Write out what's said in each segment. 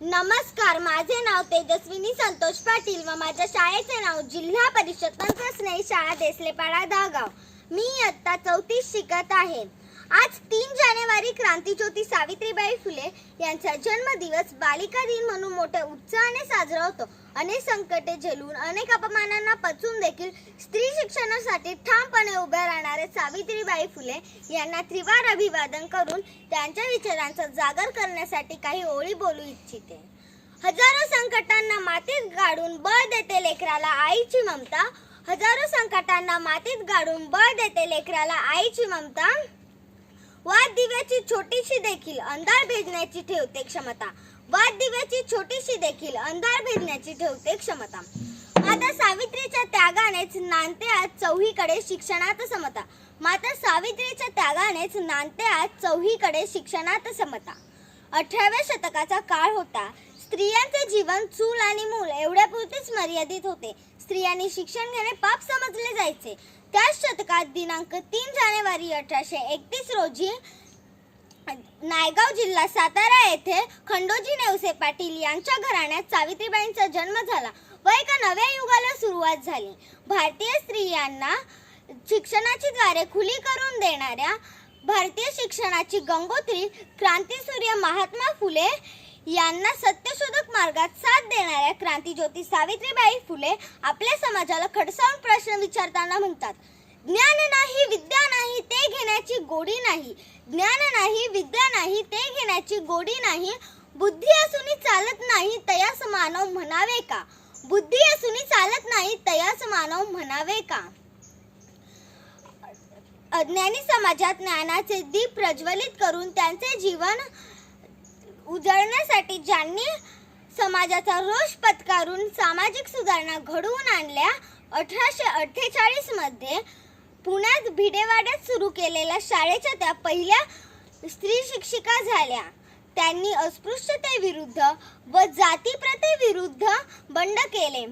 नमस्कार, माझे नाव तेजस्विनी संतोष पाटील व माझ्या शाळेचे नाव जिल्हा परिषद तंत्रस्नेही शाळा देसलेपाडा दहगाव। मी इयत्ता 4थीत शिकत आहे। आज 3 जानेवारी क्रांतीज्योती सावित्रीबाई फुले यांचा जन्मदिवस बालिका दिन म्हणून मोठ्या उत्साहाने साजरा होतो। अनेक संकटे झेलून अनेक अपमानांना पचवून देखील स्त्री शिक्षणासाठी ठामपणे उभ्या राहणाऱ्या सावित्रीबाई फुले यांना त्रिवार अभिवादन करून त्यांच्या विचारांचा जागर करण्यासाठी काही ओळी बोलू इच्छिते। हजारो संकटांना मातीत गाडून बळ देते लेकराला आईची ममता। हजारो संकटांना मातीत गाडून बळ देते लेकराला आईची ममता। वाद दिव्याची छोटीशी देखील अंधार भेदण्याची ठेवते क्षमता। वाद दिव्याची छोटीशी देखील अंधार भेदण्याची ठेवते क्षमता। माता सावित्रीच्या त्यागानेच नांदते आज चौहीकडे शिक्षणात समता। माता सावित्रीच्या त्यागानेच नांदते आज चौहीकडे शिक्षणात समता। 18व्या शतकाचा काळ होता। स्त्रियांचे जीवन चूल आणि मूल एवढ्यापुरतेच मर्यादित होते। स्त्रियांनी शिक्षण घेणे पाप समजले जायचे। त्याच शतकात दिनांक 3 जानेवारी 1831 रोजी नायगाव जिल्हा सातारा येथे खंडोजी नेवसे पाटील यांच्या घराण्यात सावित्रीबाईंचा जन्म झाला व एका नव्या युगाला सुरुवात झाली। भारतीय स्त्रियांना शिक्षणाची द्वारे खुली करून देणाऱ्या भारतीय शिक्षणाची गंगोत्री क्रांतीसूर्य महात्मा फुले यांना सत्यशोधक मार्गात साथ देणाऱ्या क्रांतीज्योती सावित्रीबाई फुले आपल्या समाजाला खडसावून प्रश्न विचारताना म्हणतात, ज्ञान नाही विद्या नाही ते घेण्याची गोडी नाही। ज्ञान नाही विद्या नाही ते घेण्याची गोडी नाही। बुद्धी असूनही चालत नाही तयास मानव म्हणावे का। बुद्धी असूनही चालत नाही तयास मानव म्हणावे का। अज्ञानी समाजात ज्ञानाचे दीप प्रज्वलित करून त्यांचे जीवन उजळण्यासाठी ज्यांनी समाजाचा रोष पत्करून सामाजिक सुधारणा घडवून आणल्या, 1848 मध्ये पुण्यात भिडेवाड्यात सुरू केलेल्या शाळेच्या त्या पहिल्या स्त्री शिक्षिका झाल्या। त्यांनी अस्पृश्यतेविरुद्ध व जातीप्रथेविरुद्ध बंड केले।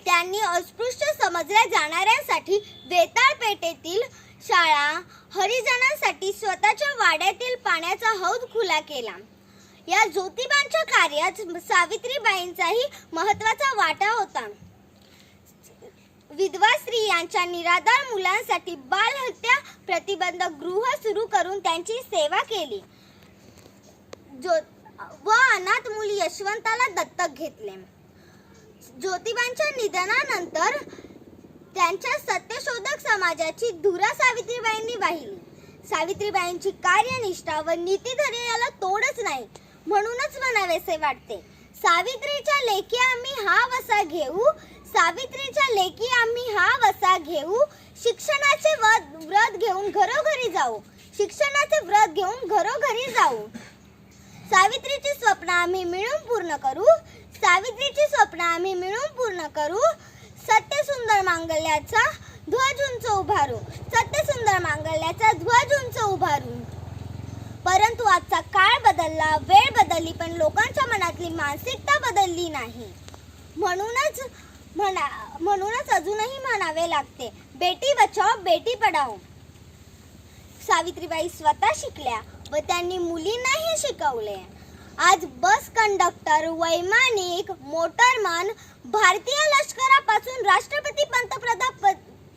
त्यांनी अस्पृश्य समजल्या जाणाऱ्यांसाठी वेताळ पेठेतील शाळा, हरिजनांसाठी स्वतःच्या वाड्यातील पाण्याचा हौद खुला केला। या ज्योतिबांच्या कार्यात सावित्रीबाईंचाही महत्त्वाचा वाटा होता। विधवा स्त्रियांच्या निराधार मुलांसाठी बालहत्या प्रतिबंधक गृह सुरू करून त्यांची सेवा केली व अनाथ मुली यशवंताला दत्तक घेतले। ज्योतिबांच्या निधनानंतर त्यांच्या सत्यशोधक समाजाची धुरा सावित्रीबाईंनी वाहिली। सावित्रीबाईंची कार्यनिष्ठा व नीतिधैर्याला तोडच नाही म्हणूनच म्हणावेसे वाटते, सावित्रीच्या लेकी आम्ही हा वसा घेऊ। सावित्रीच्या लेकी आम्ही हा वसा घेऊ। शिक्षणाचे व्रत घेऊन घरोघरी जाऊ। शिक्षणाचे व्रत घेऊन घरोघरी जाऊ। सावित्रीची स्वप्न आम्ही मिळून पूर्ण करू। सावित्रीची स्वप्न आम्ही मिळून पूर्ण करू। सत्य सुंदर मांगल्याचा ध्वज उंच उभारू। सत्य सुंदर मांगल्याचा ध्वज उंच उभारू। परंतु आजचा काळ बदलला, वेळ बदलली, पण लोकांच्या मनातली मानसिकता बदलली नाही। म्हणूनच अजूनही म्हणावे लागते, बेटी बचाओ बेटी पढाओ। सावित्रीबाई स्वतः शिकल्या व त्यांनी मुलींनाही शिकवले। आज बस कंडक्टर, वैमानिक, मोटरमन, भारतीय लष्करापासून राष्ट्रपती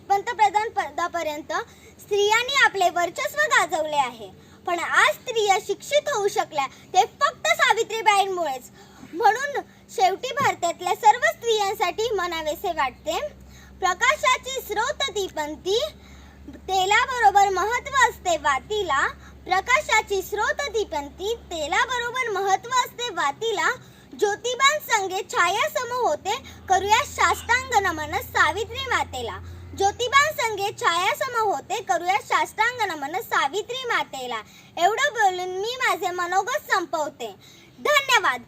पंतप्रधान पदापर्यंत स्त्रियांनी आपले वर्चस्व गाजवले आहे। पण आज स्त्रिया शिक्षित होऊ शकल्या ते फक्त सावित्रीबाईंमुळेच। म्हणून शेवटी भारतातल्या सर्व स्त्रियांसाठी म्हणावेसे वाटते, प्रकाशाची स्रोत ती पंथी, तेलाबरोबर महत्त्व असते वातीला। प्रकाशाची स्रोत ती पंथी, तेलाबरोबर महत्त्व असते वातीला। ज्योतिबांसंगे छाया सम होते, करूया साष्टांग नमन सावित्री मातेला। ज्योतिबांसंगे छाया सम होते, करूया साष्टांग नमन सावित्री मातेला। एवढं बोलून मी माझे मनोगत संपवते। धन्यवाद।